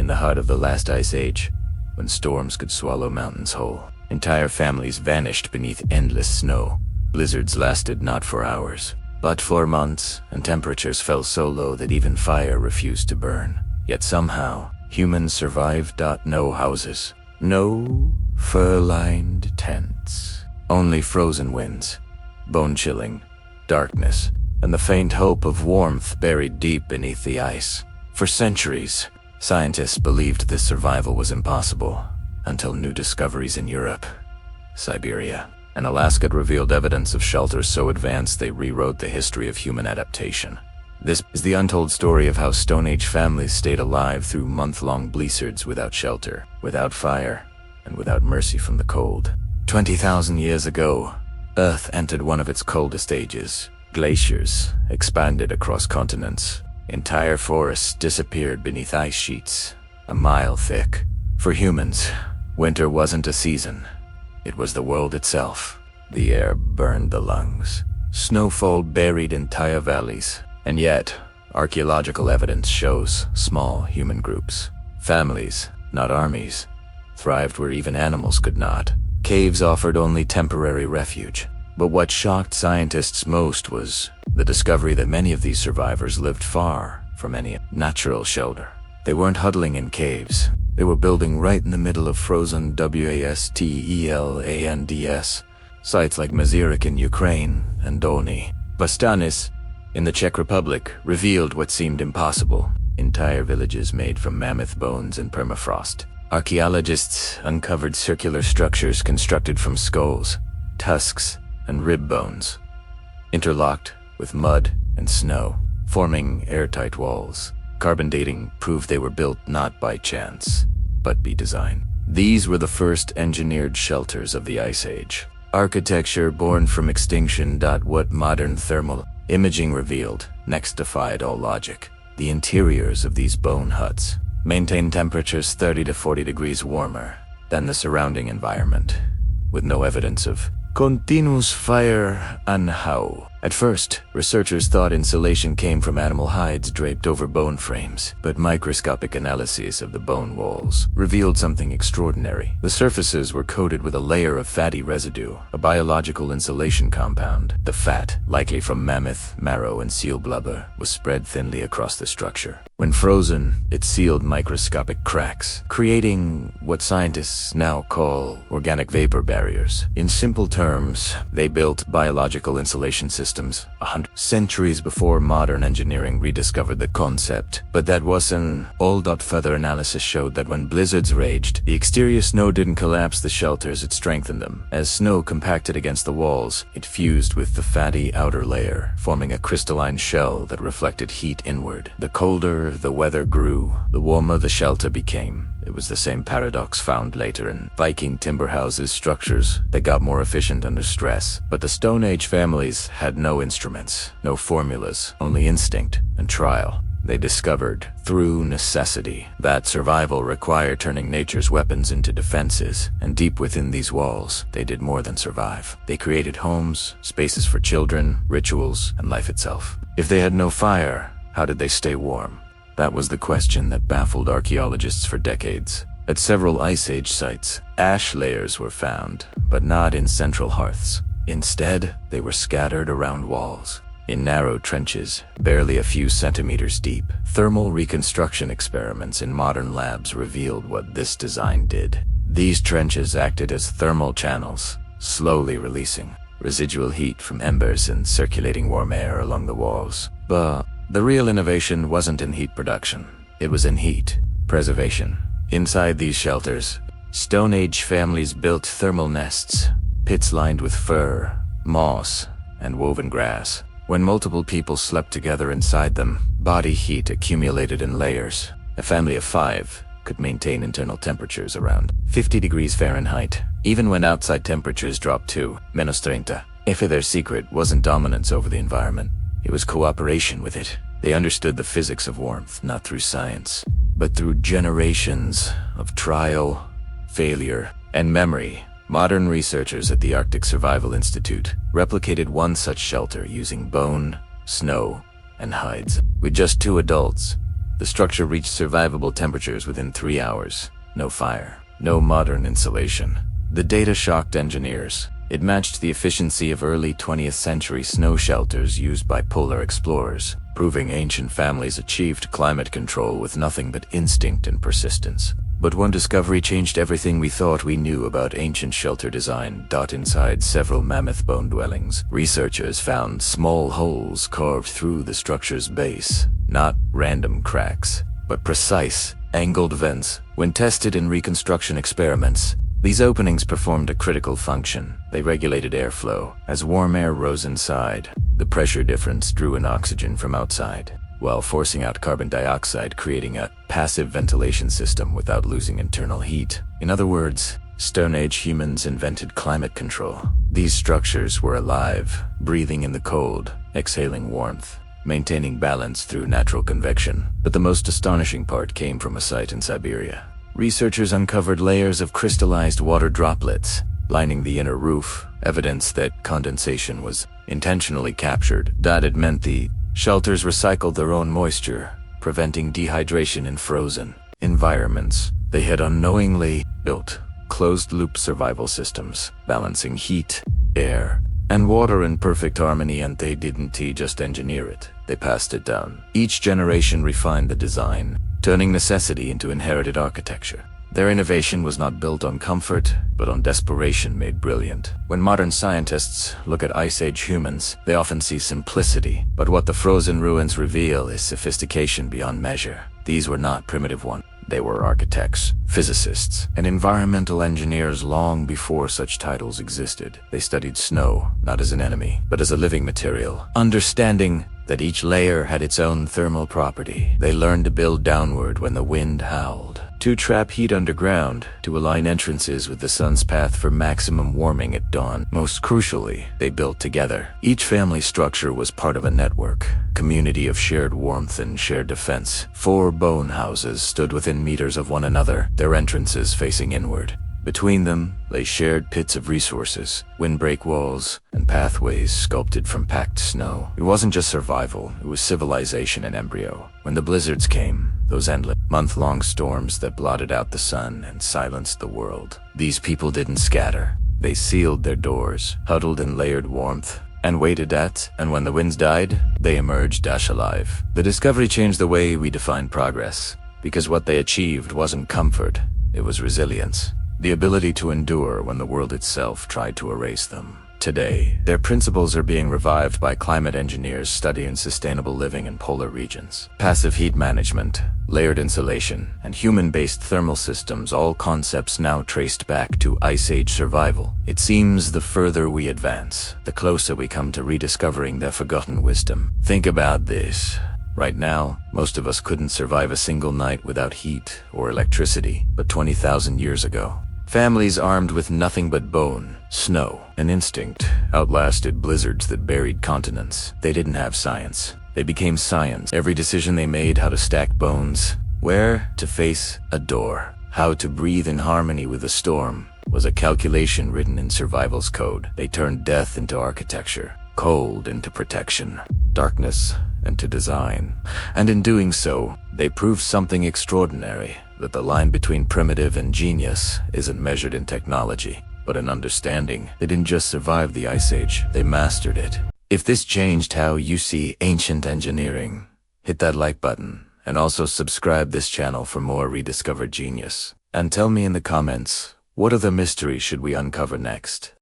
the heart of the last ice age, when storms could swallow mountains whole. Entire families vanished beneath endless snow. Blizzards lasted not for hours, but for months, and temperatures fell so low that even fire refused to burn. Yet somehow, humans survived. No houses, no fur-lined tents, only frozen winds, bone-chilling darkness, and the faint hope of warmth buried deep beneath the ice. For centuries, scientists believed this survival was impossible, until new discoveries in Europe, Siberia, and Alaska revealed evidence of shelters so advanced they rewrote the history of human adaptation. This is the untold story of how Stone Age families stayed alive through month-long blizzards without shelter, without fire, and without mercy from the cold. 20,000 years ago, Earth entered one of its coldest ages. Glaciers expanded across continents. Entire forests disappeared beneath ice sheets, a mile thick. For humans, winter wasn't a season. It was the world itself. The air burned the lungs. Snowfall buried entire valleys. And yet, archaeological evidence shows small human groups, families, not armies, thrived where even animals could not. Caves offered only temporary refuge. But what shocked scientists most was the discovery that many of these survivors lived far from any natural shelter. They weren't huddling in caves. They were building right in the middle of frozen wastelands, sites like Mazyrik in Ukraine and Dolny. Bastanis in the Czech Republic revealed what seemed impossible: entire villages made from mammoth bones and permafrost. Archaeologists uncovered circular structures constructed from skulls, tusks, and rib bones, interlocked with mud and snow, forming airtight walls. Carbon dating proved they were built not by chance, but by design. These were the first engineered shelters of the Ice Age. Architecture born from extinction. What modern thermal imaging revealed next defied all logic. The interiors of these bone huts maintained temperatures 30 to 40 degrees warmer than the surrounding environment, with no evidence of continuous fire and how. At first, researchers thought insulation came from animal hides draped over bone frames, but microscopic analyses of the bone walls revealed something extraordinary. The surfaces were coated with a layer of fatty residue, a biological insulation compound. The fat, likely from mammoth, marrow, and seal blubber, was spread thinly across the structure. When frozen, it sealed microscopic cracks, creating what scientists now call organic vapor barriers. In simple terms, they built biological insulation systems 100 centuries before modern engineering rediscovered the concept. But that wasn't all. Further analysis showed that when blizzards raged, the exterior snow didn't collapse the shelters, it strengthened them. As snow compacted against the walls, it fused with the fatty outer layer, forming a crystalline shell that reflected heat inward. The colder the weather grew, the warmer the shelter became. It was the same paradox found later in Viking timber houses structures. They got more efficient under stress. But the Stone Age families had no instruments, no formulas, only instinct and trial. They discovered, through necessity, that survival required turning nature's weapons into defenses, and deep within these walls, they did more than survive. They created homes, spaces for children, rituals, and life itself. If they had no fire, how did they stay warm? That was the question that baffled archaeologists for decades. At several Ice Age sites, ash layers were found, but not in central hearths. Instead, they were scattered around walls, in narrow trenches, barely a few centimeters deep. Thermal reconstruction experiments in modern labs revealed what this design did. These trenches acted as thermal channels, slowly releasing residual heat from embers and circulating warm air along the walls. But the real innovation wasn't in heat production. It was in heat preservation. Inside these shelters, Stone Age families built thermal nests, pits lined with fur, moss, and woven grass. When multiple people slept together inside them, body heat accumulated in layers. A family of 5 could maintain internal temperatures around 50 degrees Fahrenheit, even when outside temperatures dropped to -30. If their secret wasn't dominance over the environment, it was cooperation with it. They understood the physics of warmth, not through science, but through generations of trial, failure, and memory. Modern researchers at the Arctic Survival Institute replicated one such shelter using bone, snow, and hides. With just 2 adults, The structure reached survivable temperatures within 3 hours. No fire, no modern insulation. The data shocked engineers. It matched the efficiency of early 20th century snow shelters used by polar explorers, proving ancient families achieved climate control with nothing but instinct and persistence. But one discovery changed everything we thought we knew about ancient shelter design. Inside several mammoth bone dwellings, researchers found small holes carved through the structure's base. Not random cracks, but precise, angled vents. When tested in reconstruction experiments, these openings performed a critical function. They regulated airflow. As warm air rose inside, the pressure difference drew in oxygen from outside, while forcing out carbon dioxide, creating a passive ventilation system without losing internal heat. In other words, Stone Age humans invented climate control. These structures were alive, breathing in the cold, exhaling warmth, maintaining balance through natural convection. But the most astonishing part came from a site in Siberia. Researchers uncovered layers of crystallized water droplets lining the inner roof, evidence that condensation was intentionally captured. It meant the shelters recycled their own moisture, preventing dehydration in frozen environments. They had unknowingly built closed-loop survival systems, balancing heat, air, and water in perfect harmony, and they didn't just engineer it. They passed it down. Each generation refined the design, turning necessity into inherited architecture. Their innovation was not built on comfort, but on desperation made brilliant. When modern scientists look at Ice Age humans, they often see simplicity, but what the frozen ruins reveal is sophistication beyond measure. These were not primitive ones. They were architects, physicists, and environmental engineers long before such titles existed. They studied snow, not as an enemy, but as a living material, understanding that each layer had its own thermal property. They learned to build downward when the wind howled, to trap heat underground, to align entrances with the sun's path for maximum warming at dawn. Most crucially, they built together. Each family structure was part of a network, community of shared warmth and shared defense. 4 bone houses stood within meters of one another, their entrances facing inward. Between them lay shared pits of resources, windbreak walls, and pathways sculpted from packed snow. It wasn't just survival, it was civilization in embryo. When the blizzards came, those endless, month-long storms that blotted out the sun and silenced the world, these people didn't scatter. They sealed their doors, huddled in layered warmth, and waited and when the winds died, they emerged alive. The discovery changed the way we define progress, because what they achieved wasn't comfort, it was resilience. The ability to endure when the world itself tried to erase them. Today, their principles are being revived by climate engineers studying sustainable living in polar regions. Passive heat management, layered insulation, and human-based thermal systems, all concepts now traced back to Ice Age survival. It seems the further we advance, the closer we come to rediscovering their forgotten wisdom. Think about this. Right now, most of us couldn't survive a single night without heat or electricity, but 20,000 years ago, families armed with nothing but bone, snow, and instinct outlasted blizzards that buried continents. They didn't have science. They became science. Every decision they made, how to stack bones, where to face a door, how to breathe in harmony with the storm, was a calculation written in survival's code. They turned death into architecture, cold into protection, darkness into design. And in doing so, they proved something extraordinary, that the line between primitive and genius isn't measured in technology, but in understanding. They didn't just survive the Ice Age, they mastered it. If this changed how you see ancient engineering, hit that like button, and also subscribe this channel for more rediscovered genius. And tell me in the comments, what other mystery should we uncover next?